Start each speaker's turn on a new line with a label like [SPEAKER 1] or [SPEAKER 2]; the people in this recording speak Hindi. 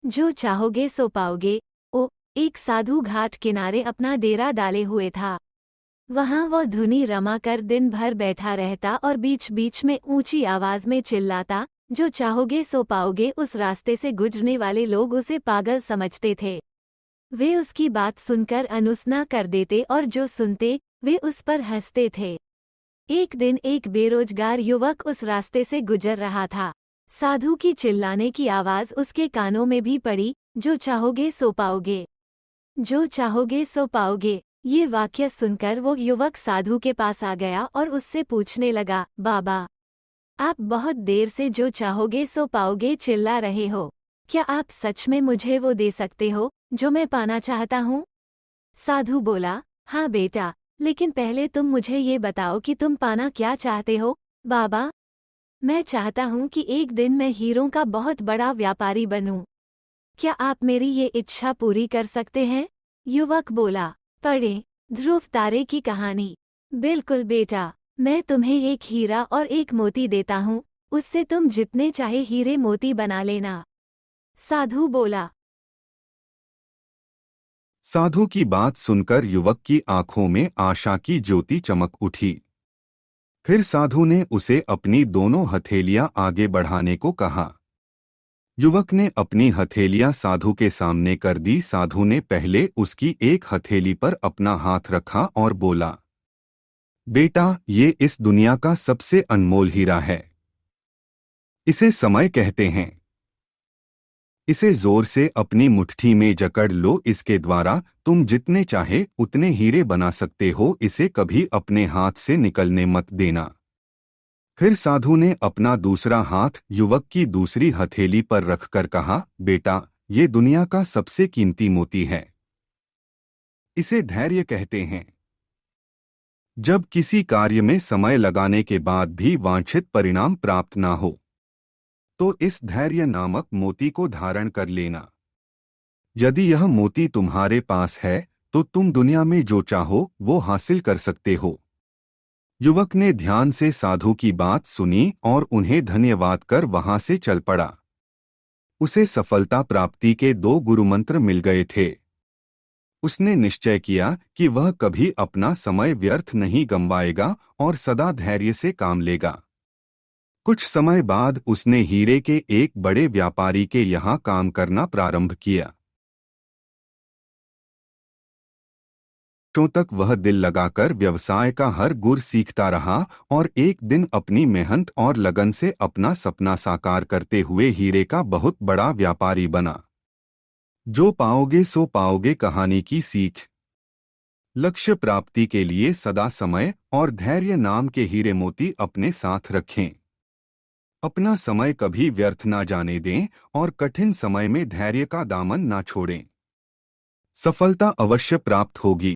[SPEAKER 1] जो चाहोगे सो पाओगे। ओ, एक साधु घाट किनारे अपना डेरा डाले हुए था। वहां वो धुनी रमाकर दिन भर बैठा रहता और बीच बीच में ऊंची आवाज में चिल्लाता, जो चाहोगे सो पाओगे। उस रास्ते से गुजरने वाले लोग उसे पागल समझते थे। वे उसकी बात सुनकर अनुसना कर देते और जो सुनते वे उस पर हंसते थे। एक दिन एक बेरोजगार युवक उस रास्ते से गुजर रहा था। साधु की चिल्लाने की आवाज उसके कानों में भी पड़ी, जो चाहोगे सो पाओगे, जो चाहोगे सो पाओगे। ये वाक्य सुनकर वो युवक साधु के पास आ गया और उससे पूछने लगा, बाबा, आप बहुत देर से जो चाहोगे सो पाओगे चिल्ला रहे हो। क्या आप सच में मुझे वो दे सकते हो जो मैं पाना चाहता हूँ? साधु बोला, हाँ बेटा, लेकिन पहले तुम मुझे ये बताओ कि तुम पाना क्या चाहते हो। बाबा, मैं चाहता हूँ कि एक दिन मैं हीरों का बहुत बड़ा व्यापारी बनूं। क्या आप मेरी ये इच्छा पूरी कर सकते हैं? युवक बोला, पढ़ें ध्रुव तारे की कहानी। बिल्कुल बेटा, मैं तुम्हें एक हीरा और एक मोती देता हूँ, उससे तुम जितने चाहे हीरे मोती बना लेना। साधु बोला।
[SPEAKER 2] साधु की बात सुनकर युवक की आंखों में आशा की ज्योति चमक उठी। फिर साधु ने उसे अपनी दोनों हथेलियां आगे बढ़ाने को कहा। युवक ने अपनी हथेलियां साधु के सामने कर दी। साधु ने पहले उसकी एक हथेली पर अपना हाथ रखा और बोला, बेटा, ये इस दुनिया का सबसे अनमोल हीरा है। इसे समय कहते हैं। इसे जोर से अपनी मुट्ठी में जकड़ लो। इसके द्वारा तुम जितने चाहे उतने हीरे बना सकते हो। इसे कभी अपने हाथ से निकलने मत देना। फिर साधु ने अपना दूसरा हाथ युवक की दूसरी हथेली पर रखकर कहा, बेटा, ये दुनिया का सबसे कीमती मोती है। इसे धैर्य कहते हैं। जब किसी कार्य में समय लगाने के बाद भी वांछित परिणाम प्राप्त ना हो, तो इस धैर्य नामक मोती को धारण कर लेना। यदि यह मोती तुम्हारे पास है तो तुम दुनिया में जो चाहो वो हासिल कर सकते हो। युवक ने ध्यान से साधु की बात सुनी और उन्हें धन्यवाद कर वहां से चल पड़ा। उसे सफलता प्राप्ति के 2 गुरुमंत्र मिल गए थे। उसने निश्चय किया कि वह कभी अपना समय व्यर्थ नहीं गंवाएगा और सदा धैर्य से काम लेगा। कुछ समय बाद उसने हीरे के एक बड़े व्यापारी के यहाँ काम करना प्रारंभ किया। वर्षों तक वह दिल लगाकर व्यवसाय का हर गुर सीखता रहा और एक दिन अपनी मेहनत और लगन से अपना सपना साकार करते हुए हीरे का बहुत बड़ा व्यापारी बना। जो पाओगे सो पाओगे कहानी की सीख। लक्ष्य प्राप्ति के लिए सदा समय और धैर्य नाम के हीरे मोती अपने साथ रखें। अपना समय कभी व्यर्थ ना जाने दें और कठिन समय में धैर्य का दामन ना छोड़ें। सफलता अवश्य प्राप्त होगी।